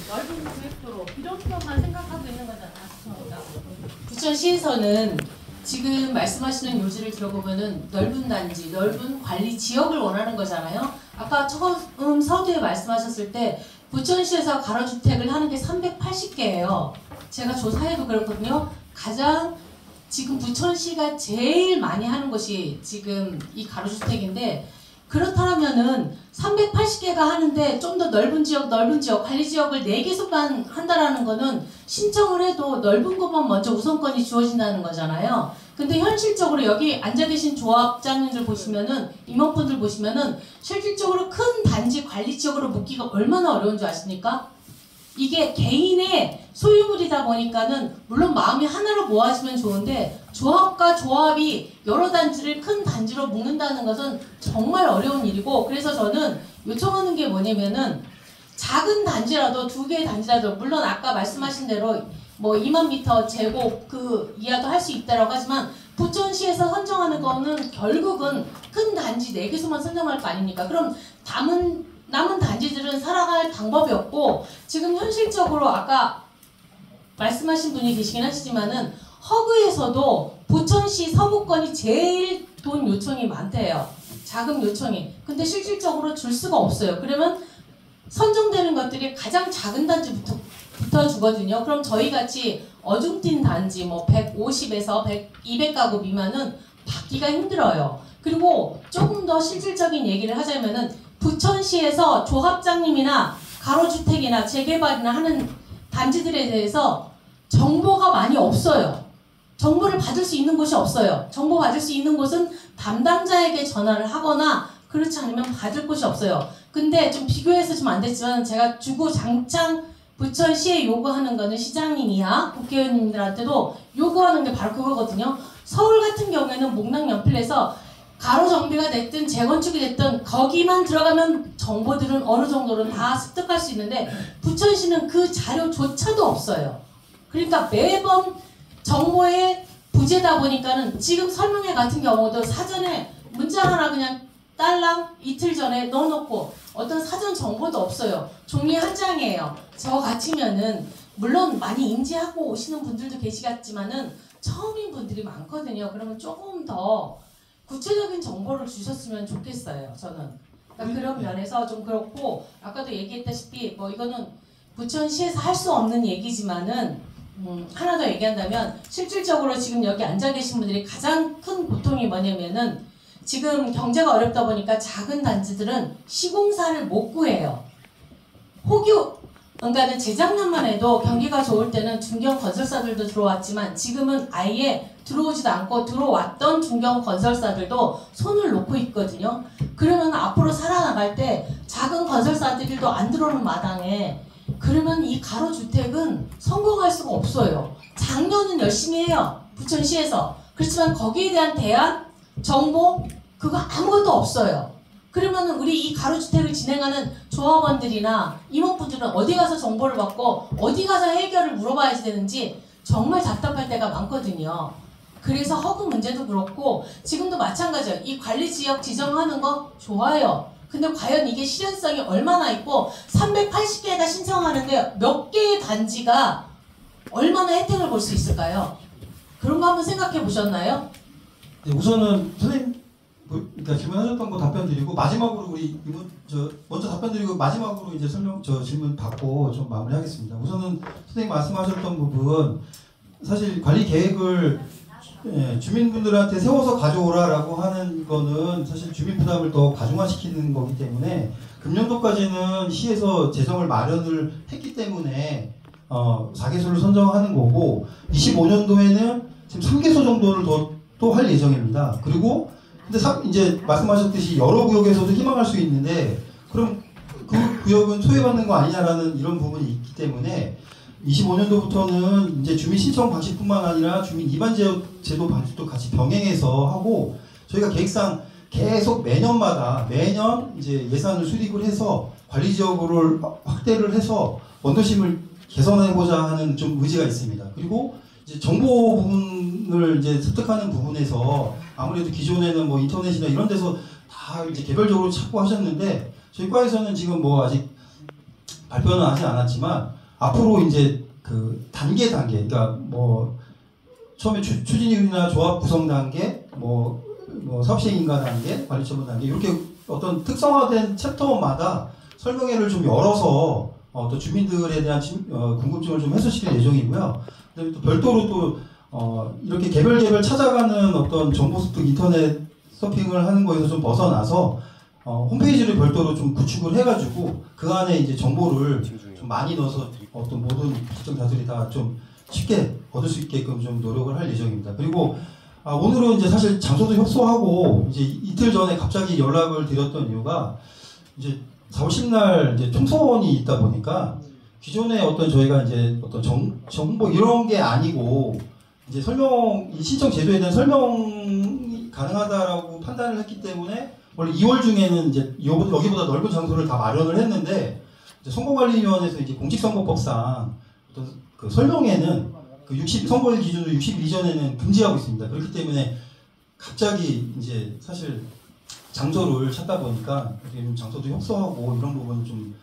넓은 고객도로 이런 것만 생각하고 있는 거잖아. 부천시에서는 지금 말씀하시는 요지를 들어보면은 넓은 단지, 넓은 관리 지역을 원하는 거잖아요. 아까 처음 서두에 말씀하셨을 때 부천시에서 가로주택을 하는 게 380개예요. 제가 조사해도 그렇거든요. 가장 지금 부천시가 제일 많이 하는 곳이 지금 이 가로주택인데, 그렇다면은 380개가 하는데 좀 더 넓은 지역, 관리 지역을 4개소만 한다라는 거는 신청을 해도 넓은 것만 먼저 우선권이 주어진다는 거잖아요. 근데 현실적으로 여기 앉아 계신 조합장님들 보시면은, 임원분들 보시면은 실질적으로 큰 단지 관리 지역으로 묻기가 얼마나 어려운 줄 아십니까? 이게 개인의 소유물이다 보니까는 물론 마음이 하나로 모아지면 좋은데, 조합과 조합이 여러 단지를 큰 단지로 묶는다는 것은 정말 어려운 일이고, 그래서 저는 요청하는 게 뭐냐면은 작은 단지라도 2개의 단지라도, 물론 아까 말씀하신 대로 뭐 2만 미터 제곱 그 이하도 할 수 있다라고 하지만 부천시에서 선정하는 거는 결국은 큰 단지 4개소만 선정할 거 아닙니까? 그럼 남은 단지들은 살아갈 방법이 없고, 지금 현실적으로 아까 말씀하신 분이 계시긴 하시지만은 허그에서도 부천시 서구권이 제일 돈 요청이 많대요. 자금 요청이. 근데 실질적으로 줄 수가 없어요. 그러면 선정되는 것들이 가장 작은 단지부터 주거든요. 그럼 저희같이 어중뛴 단지 뭐 150에서 200가구 미만은 받기가 힘들어요. 그리고 조금 더 실질적인 얘기를 하자면은 부천시에서 조합장님이나 가로주택이나 재개발이나 하는 단지들에 대해서 정보가 많이 없어요. 정보를 받을 수 있는 곳이 없어요. 정보 받을 수 있는 곳은 담당자에게 전화를 하거나 그렇지 않으면 받을 곳이 없어요. 근데 좀 비교해서 좀 안 됐지만 제가 주구장창 부천시에 요구하는 거는 시장님이야 국회의원님들한테도 요구하는 게 바로 그거거든요. 서울 같은 경우에는 목랑 연필에서 가로 정비가 됐든 재건축이 됐든 거기만 들어가면 정보들은 어느 정도는 다 습득할 수 있는데 부천시는 그 자료조차도 없어요. 그러니까 매번 정보의 부재다 보니까는 지금 설명회 같은 경우도 사전에 문자 하나 그냥 딸랑 이틀 전에 넣어놓고 어떤 사전 정보도 없어요. 종이 한 장이에요. 저 같으면은 물론 많이 인지하고 오시는 분들도 계시겠지만은 처음인 분들이 많거든요. 그러면 조금 더 구체적인 정보를 주셨으면 좋겠어요. 저는. 그러니까 그런 면에서 좀 그렇고, 아까도 얘기했다시피 뭐 이거는 부천시에서 할 수 없는 얘기지만은 하나 더 얘기한다면 실질적으로 지금 여기 앉아 계신 분들이 가장 큰 고통이 뭐냐면은 지금 경제가 어렵다 보니까 작은 단지들은 시공사를 못 구해요. 그러니까 재작년만 해도 경기가 좋을 때는 중견 건설사들도 들어왔지만 지금은 아예 들어오지도 않고 들어왔던 중견 건설사들도 손을 놓고 있거든요. 그러면 앞으로 살아나갈 때 작은 건설사들도 안 들어오는 마당에 그러면 이 가로주택은 성공할 수가 없어요. 작년은 열심히 해요. 부천시에서. 그렇지만 거기에 대한 대안, 정보 그거 아무것도 없어요. 그러면 우리 이 가로주택을 진행하는 조합원들이나 임원분들은 어디 가서 정보를 받고 어디 가서 해결을 물어봐야 되는지 정말 답답할 때가 많거든요. 그래서 허구 문제도 그렇고 지금도 마찬가지예요. 이 관리지역 지정하는 거 좋아요. 근데 과연 이게 실현성이 얼마나 있고 380개가 신청하는데 몇 개의 단지가 얼마나 혜택을 볼 수 있을까요? 그런 거 한번 생각해 보셨나요? 네, 우선은 선생님 그러니까 질문하셨던 거 답변 드리고 마지막으로 우리 먼저 답변 드리고 마지막으로 이제 질문 받고 좀 마무리하겠습니다. 우선은 선생님 말씀하셨던 부분 사실 관리 계획을 주민분들한테 세워서 가져오라라고 하는 거는 사실 주민 부담을 더 가중화시키는 거기 때문에 금년도까지는 시에서 재정을 마련을 했기 때문에 4개소를 선정하는 거고 25년도에는 지금 3개소 정도를 또 할 예정입니다. 그리고 근데 이제 말씀하셨듯이 여러 구역에서도 희망할 수 있는데 그럼 그 구역은 소외받는 거 아니냐라는 이런 부분이 있기 때문에 25년도부터는 이제 주민 신청 방식뿐만 아니라 주민 이반 제도 방식도 같이 병행해서 하고 저희가 계획상 계속 매년 이제 예산을 수립을 해서 관리 지역을 확대를 해서 원도심을 개선해보자 하는 좀 의지가 있습니다. 그리고 이제 정보 부분을 이제 습득하는 부분에서 아무래도 기존에는 뭐 인터넷이나 이런 데서 다 이제 개별적으로 찾고 하셨는데 저희 과에서는 지금 뭐 아직 발표는 하지 않았지만 앞으로 이제 그 단계 그러니까 뭐 처음에 추진위원이나 조합 구성 단계, 뭐 사업시행인가 단계, 관리처분 단계 이렇게 어떤 특성화된 챕터마다 설명회를 좀 열어서 또 주민들에 대한 궁금증을 좀 해소시킬 예정이고요. 그다음에 또 별도로 또 이렇게 개별 찾아가는 어떤 정보 습득 인터넷 서핑을 하는 거에서 좀 벗어나서 홈페이지를 별도로 좀 구축을 해가지고 그 안에 이제 정보를 좀 많이 넣어서 어떤 모든 시청자들이 다 좀 쉽게 얻을 수 있게끔 좀 노력을 할 예정입니다. 그리고 오늘은 이제 사실 장소도 협소하고 이제 이틀 전에 갑자기 연락을 드렸던 이유가 이제 4월 10날 이제 총선이 있다 보니까 기존에 어떤 저희가 이제 어떤 정보 이런 게 아니고 이제 이 신청 제도에 대한 설명이 가능하다라고 판단을 했기 때문에 원래 2월 중에는 이제 여기보다 넓은 장소를 다 마련을 했는데 이제 선거관리위원회에서 이제 공직선거법상 어떤 그 설명회는 그 선거일 기준으로 60일 이전에는 금지하고 있습니다. 그렇기 때문에 갑자기 이제 사실 장소를 찾다 보니까 좀 장소도 협소하고 이런 부분을 좀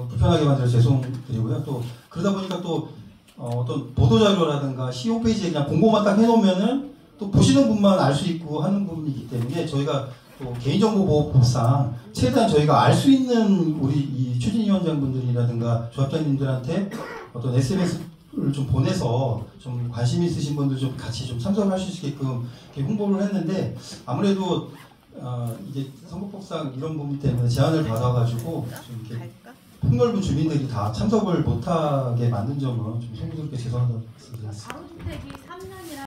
불편하게 만들어 죄송드리고요. 또 그러다 보니까 또 어떤 보도자료라든가 시 홈페이지에 그냥 공고만 딱 해놓으면은 또 보시는 분만 알 수 있고 하는 부분이기 때문에 저희가 또 개인정보보호법상 최대한 저희가 알 수 있는 우리 이 추진위원장분들이라든가 조합장님들한테 어떤 SMS를 좀 보내서 좀 관심 있으신 분들 좀 같이 좀 참석할 수 있게끔 이렇게 홍보를 했는데 아무래도 이게 선거법상 이런 부분 때문에 제한을 받아가지고 좀 이렇게 폭넓은 주민들이 다 참석을 못하게 만든 점은 좀 송구스럽게 죄송하다고 말씀드렸습니다. 가로주택이